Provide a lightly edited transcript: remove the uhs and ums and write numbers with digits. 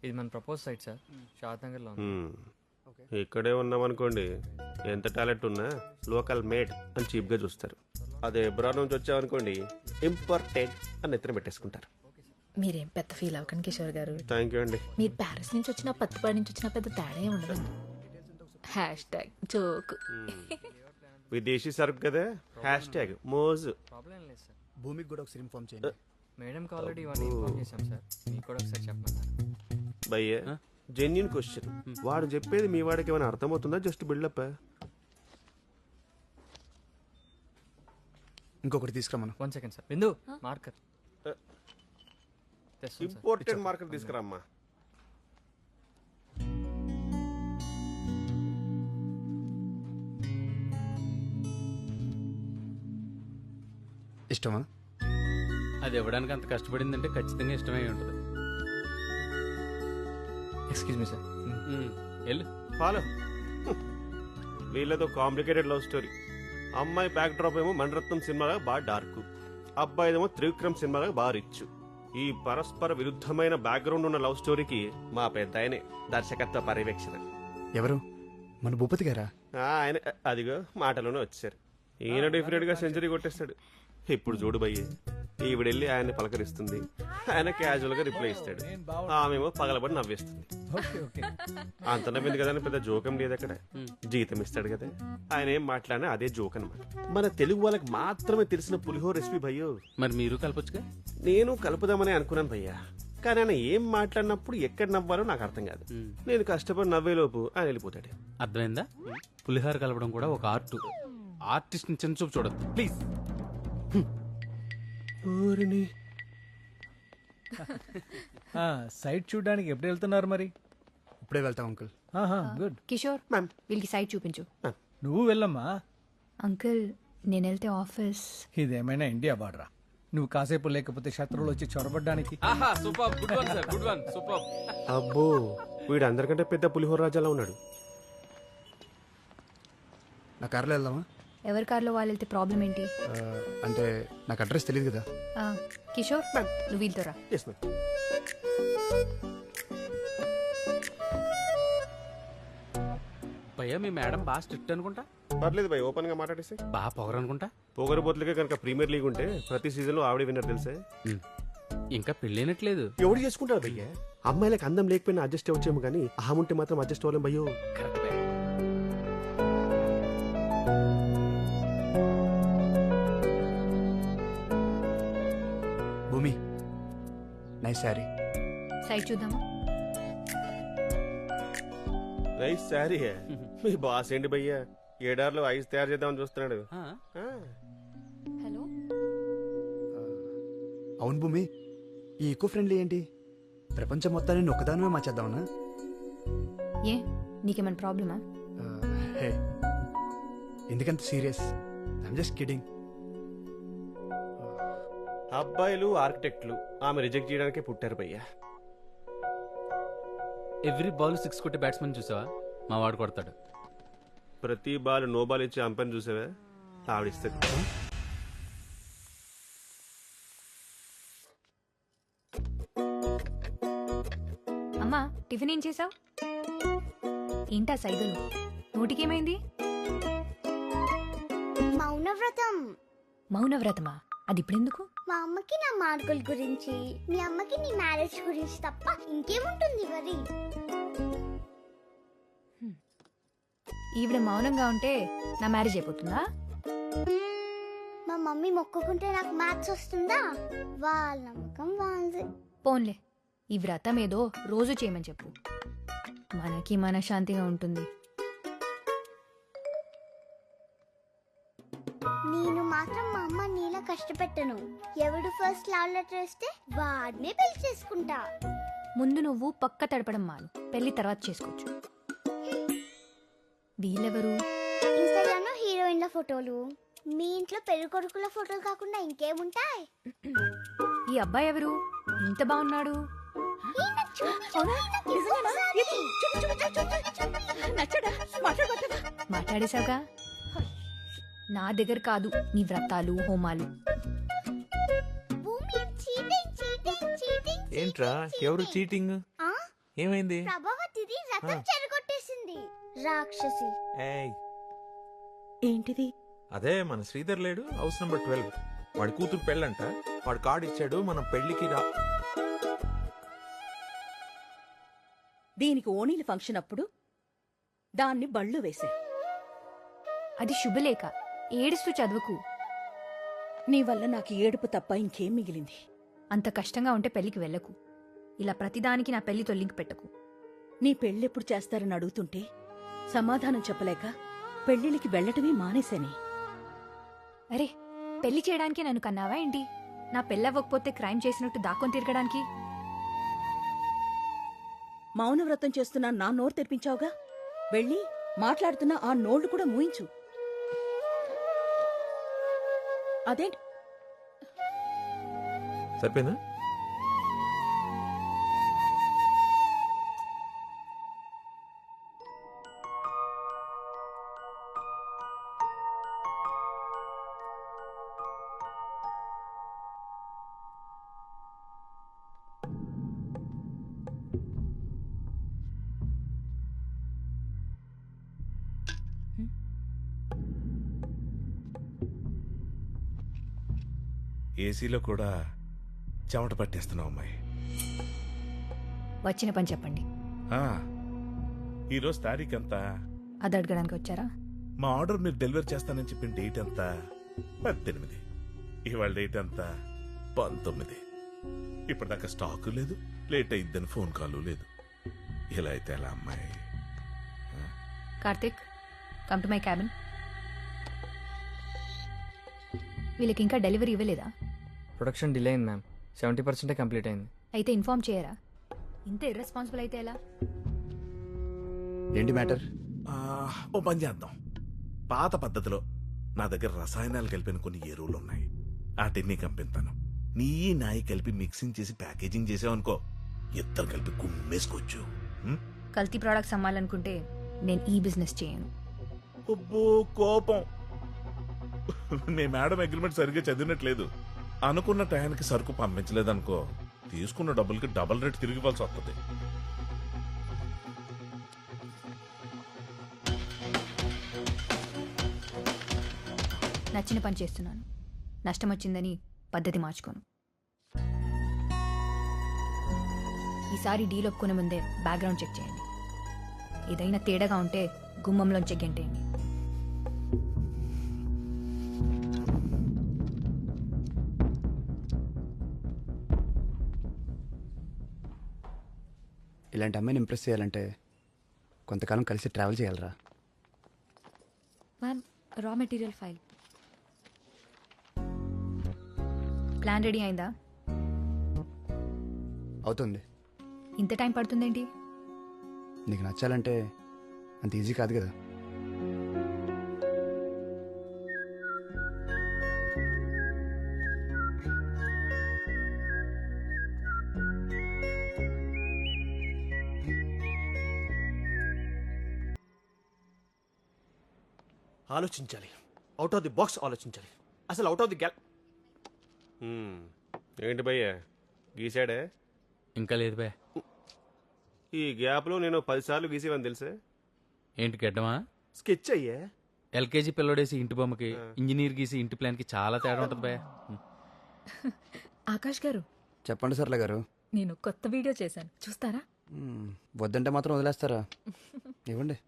ఇది మన propose site sir, షాద్ నగర్లో ఉంది. ఇక్కడే ఉన్నామనుకోండి, ఎంత టాలెంట్ ఉన్నా లోకల్ మేడ్ అని చీప్గా చూస్తారు. అదే ఎబ్రాడ్ నుంచి వచ్చామనుకోండి, ఇంపార్టెంట్ అని ఎత్తున పెట్టేసుకుంటారు. మీరేం పెద్ద ఫీల్ అవ్వకండి కిషోర్ గారు. థ్యాంక్ యూ అండి. మీరు ప్యారిస్ నుంచి వచ్చినా పత్తిపాడి నుంచి వచ్చినా పెద్ద తేడా ఏమి ఉండదండి. #జోక్. విదేశీ సరుకు కదా, #, మోజు. ప్రాబ్లం ఏం లేదు సార్. భూమికి కూడా ఒకసారి ఇన్ఫార్మ్ చేయండి. మేడంకి ఆల్రెడీ ఇవన్నీ ఇన్ఫార్మ్ చేశాం సార్, మీకు కూడా ఒకసారి చెప్పమన్నారు. భయ్య జెన్యున్ క్వశ్చన్. వాడు చెప్పేది మీ వాడికి ఏమైనా అర్థమవుతుందా, జస్ట్ బిల్డప్? ఇంకొకటి తీసుకురామను. 1 సెకండ్ సార్. బిందు మార్కర్ ఇంపార్టెంట్ మార్కెట్ తీసుకురామ్మా. ఇష్టమా? అది ఇవ్వడానికి అంత కష్టపడిందంటే ఖచ్చితంగా ఇష్టమై ఉంటుంది. Excuse me sir. వెళ్ళు. ఫాలో. వీళ్ళతో కాంప్లికేటెడ్ లవ్ స్టోరీ. అమ్మాయి బ్యాక్ డ్రాప్ ఏమో మణరత్నం సినిమాగా బాగా డార్క్, అబ్బాయిదేమో త్రివిక్రమ్ సినిమాగా బాగా రిచ్. ఈ పరస్పర విరుద్ధమైన బ్యాక్గ్రౌండ్ ఉన్న లవ్ స్టోరీకి మా పెద్ద ఆయనే దర్శకత్వ పర్యవేక్షణ. ఎవరు? మన భూపతి గారా? ఆయన అదిగో మాటలోనే వచ్చారు. ఈయన డెఫినెట్ గా సెంచరీ కొట్టేస్తాడు. ఇప్పుడు చూడు భయ్య, ఈవిడెళ్ళి ఆయన్ని పలకరిస్తుంది, ఆయన క్యాజువల్ గా రిప్లై ఇస్తాడు, ఆమెమో పగలబడి నవ్వేస్తుంది. అంత నవ్వింది కదా అని పెద్ద జోకం లేదు అక్కడ. జీతం ఇస్తాడు కదా, ఆయన ఏం మాట్లాడినా అదే జోక్ అనమాట. మన తెలుగు వాళ్ళకి మాత్రమే తెలిసిన పులిహోర రెసిపీ భయ్యో. మరి మీరు కలపొచ్చుగా. నేను కలుపుదామని అనుకున్నాను భయ్యా, కానీ ఆయన ఏం మాట్లాడినప్పుడు ఎక్కడ నవ్వాలో నాకు అర్థం కాదు. నేను కష్టపడి నవ్వేలోపు ఆయన వెళ్ళిపోతాడు. అర్థమైందా? పులిహార కలపడం కూడా ఒక ఆర్ట్. ఆర్టిస్ట్ ని చిన్న చూపు చూడద్దు ప్లీజ్. సైట్ చూడడానికి ఎప్పుడు వెళ్తున్నారు మరి? ఇప్పుడే వెళ్తాం అంకుల్. గుడ్. కిషోర్ వీళ్ళకి సైట్ చూపించు. నువ్వు వెళ్ళమ్మా. అంకుల్ నేను వెళ్తే ఆఫీస్. ఇదేమైనా ఇండియా బార్డరా? నువ్వు కాసేపు లేకపోతే శత్రువులు వచ్చి చొరబడ్డానికి. ఆహా super, good one sir, good one, super. అబ్బో, వీడు అందరికంటే పెద్ద పులిహోర రాజాలా ఉన్నాడు. నా కార్లో వెళ్దామా? ఎవరి కార్లో వాళ్ళు వెళ్తే ప్రాబ్లం ఏంటి? అంటే నాకు అడ్రస్ తెలియదు కదా. కిషోర్ నువ్వు వీళ్ళతో రా. Yes, ma'am. భయ్యా మీ మేడం బాగా స్ట్రిక్ట్ అనుకుంటా. పర్లేదు భయ్, ఓపెన్ గా మాట్లాడేసి. బాగా పొగరు అనుకుంటా. పొగరబోతులకే కనుక ప్రీమియర్ లీగ్ ఉంటే ప్రతి సీజన్ లో ఆవిడ విన్నర్ తెలుసే. ఇంకా పెళ్ళైనట్లేదు. ఎవడు చేసుకుంటారు భయ్య? అమ్మాయిలకు అందం లేకపోయినా అడ్జస్ట్ అవ్వచ్చేమో కానీ అహం ఉంటే మాత్రం అడ్జస్ట్ అవ్వలేం భయ్యో. కరెక్ట్. భూమి, నైస్ శారీ. సైట్ చూద్దామా? రైస్ శారీ. మీ బాస్ ఏంటి భయ్య, ఏడార్లో ఐస్ తయారు చేద్దామని చూస్తున్నాడు. హలో. అవును భూమి, ఈ ఈకో ఫ్రెండ్లీ ఏంటి? ప్రపంచం మొత్తాన్ని ఒక్కదానమే మార్చేద్దామన్నా? ఏ నీకేమైనా ప్రాబ్లమా? హే, ఎందుకంత సీరియస్? I'm just kidding. అబ్బాయిలు ఆర్కిటెక్ట్లు ఆమె రిజెక్ట్ చేయడానికే పుట్టారు భయ్య. ఎవ్రీ బాల్ 6 కొట్టే బ్యాట్స్మెన్ చూసావా? మా వాడు కొడతాడు. ప్రతి బాల్ నో బాల్ ఇచ్చి అంపని చూసావా? ఆవిడిస్తుంది. అమ్మా టిఫిన్ ఏం చేసావు? ఏంటా సైగలు? నోటికేమైంది? మౌనవ్రతం. మౌనవ్రతమా? అది ఇప్పుడెందుకు? మా అమ్మకి నా మార్కుల గురించి, మీ అమ్మకి నీ మ్యారేజ్ గురించి తప్ప ఇంకేముంటుంది మరి? ఈవిడ మౌనంగా ఉంటే నా మ్యారేజ్ అయిపోతుందా? మా మమ్మీ మొక్కుకుంటే నాకు మ్యాథ్స్ వస్తుందా? వాళ్ళ నమ్మకం వాళ్ళది. పోన్లే, ఈ వ్రతం ఏదో రోజు చేయమని చెప్పు, మనకి మనశ్శాంతిగా ఉంటుంది. నేను మాత్రం మా అమ్మ నీలా కష్టపెట్టను. ఎవడు ఫస్ట్ లవ్ లెటర్ ఇస్తే వాడినే పెళ్లి చేసుకుంటా. ముందు నువ్వు పక్క తడపడం మాను, పెళ్లి తర్వాత చేసుకోవచ్చు. వీళ్ళెవరు? ఇన్స్టాగ్రామ్ లో హీరోయిన్ల ఫోటోలు. మీ ఇంట్లో పెళ్లి కొడుకుల ఫోటోలు కాకుండా ఇంకేముంటాయి? ఈ అబ్బాయి ఎవరు? ఇంత బాగున్నాడు. మాట్లాడేశావుగా, నా దగ్గర కాదు నీ వ్రతాలు హోమాలు. భూమి చీటింగ్ చీటింగ్ చీటింగ్. ఏంట్రా ఎవరు చీటింగ్? ఏమైంది? ప్రభావతిది రథం చెరగొట్టేసింది రాక్షసి. ఏయ్, ఏంటిది? అదే మన శ్రీధర్ లేడు, హౌస్ నెంబర్ 12. వాడి కూతురు పెళ్ళంట. వాడు కార్డు ఇచ్చాడు, మనం పెళ్లికి రా. దీనికి ఓణీల ఫంక్షన్ అప్పుడు దాన్ని బళ్ళు వేశారు. అది శుభలేఖ, ఏడుస్తూ చదువుకు. నీ వల్ల నాకు ఏడుపు తప్ప ఇంకేం మిగిలింది? అంత కష్టంగా ఉంటే పెళ్లికి వెళ్ళకు. ఇలా ప్రతిదానికి నా పెళ్లితో లింక్ పెట్టకు. నీ పెళ్ళెప్పుడు చేస్తారని అడుగుతుంటే సమాధానం చెప్పలేక పెళ్లిళ్ళకి వెళ్ళటమే మానేశాని. అరే, పెళ్లి చేయడానికి నన్ను కన్నావా ఏంటి? నా పెళ్ళవ్వకపోతే క్రైమ్ చేసినట్టు దాక్కొని తిరగడానికి? మౌనవ్రతం చేస్తున్నా నా నోరు తెరిపించావుగా. వెళ్ళి మాట్లాడుతున్నా ఆ నోళ్లు కూడా మూయించు. అదేంటి? సరిపోయిందా? ఏసీలో కూడా చెమట పట్టేస్తున్నావు అమ్మాయి. వచ్చిన పని చెప్పండి. ఈరోజు తారీఖు ఎంత? అది అడగడానికి వచ్చారా? మా ఆర్డర్ మీరు డెలివరీ చేస్తానని చెప్పిన డేట్ ఎంత? 18. ఇవాళ డేట్ ఎంత? 19. ఇప్పటిదాకా స్టాక్ లేదు, లేట్ అయిద్దని ఫోన్ కాల్ లేదు. ఇలా అయితే ఎలా అమ్మాయి? Karthik, come to my cabin. వీళ్ళకి ఇంకా డెలివరీ ఇవ్వలేదా? ప్రొడక్షన్ డిలే అయింది మ్యామ్. 70% కంప్లీట్ అయింది. అయితే ఇన్ఫార్మ్ చేయరా? ఇంత ఇర్రెస్పాన్సిబుల్ అయితే ఎలా? ఏంటి మ్యాటర్? ఓ పని చేద్దాం. పాత పద్ధతిలో నా దగ్గర రసాయనాలు కలిపిన కొన్ని ఎరువులు ఉన్నాయి. వాటిని కంపిస్తాను. నీ నాయి కలిపి మిక్సింగ్ చేసి ప్యాకేజింగ్ చేసావనుకో, ఇద్దరు కలిపి గుమ్మేసుకోవచ్చు. కల్తీ ప్రోడక్ట్స్ అమ్మాలనుకుంటే నేను ఈ బిజినెస్ చేయను. అబ్బో కోపం. మీ మేడం అగ్రిమెంట్ సరిగ్గా చదివినట్లేదు. అనుకున్న టయానికి సరుకు పంపించలేదనుకో, తీసుకున్న డబ్బులకి డబుల్ రేట్ తిరిగి ఇవ్వాల్సి వస్తుంది. నచ్చిన పని చేస్తున్నాను. నష్టం వచ్చిందని పద్ధతి మార్చుకోను. ఈసారి డీల్ ఒప్పుకునే ముందే బ్యాక్గ్రౌండ్ చెక్ చేయండి. ఏదైనా తేడాగా ఉంటే గుమ్మంలోంచి గెంటేయండి. ఇలాంటి అమ్మాయిని ఇంప్రెస్ చేయాలంటే కొంతకాలం కలిసి ట్రావెల్ చేయాలరా. Ma'am, raw material file. Plan ready అయిందా? అవుతుంది. ఇంత టైం పడుతుందేంటి? నీకు నచ్చాలంటే అంత ఈజీ కాదు కదా. ఆలోచించాలి. అవుట్ ఆఫ్ ది బాక్స్ ఆలోచించాలి. అసలు అవుట్ ఆఫ్ ది గ్యాల్. ఏంటి భయ్య గీసాడే? ఇంకా లేదు బే. ఈ గ్యాప్లో నేను 10 సార్లు గీసేవని తెలుసే. ఏంటి గడ్డమా? స్కెచ్ అయ్యే. ఎల్కేజీ పిల్లడేసి ఇంటి బొమ్మకి, ఇంజనీర్ గీసి ఇంటి ప్లాన్కి చాలా తేడా ఉంటుంది బే. ఆకాష్ గారు, చెప్పండి సర్లే గారు. నేను కొత్త వీడియో చేశాను, చూస్తారా? వద్దంటే మాత్రం వదిలేస్తారా? ఇవ్వండి.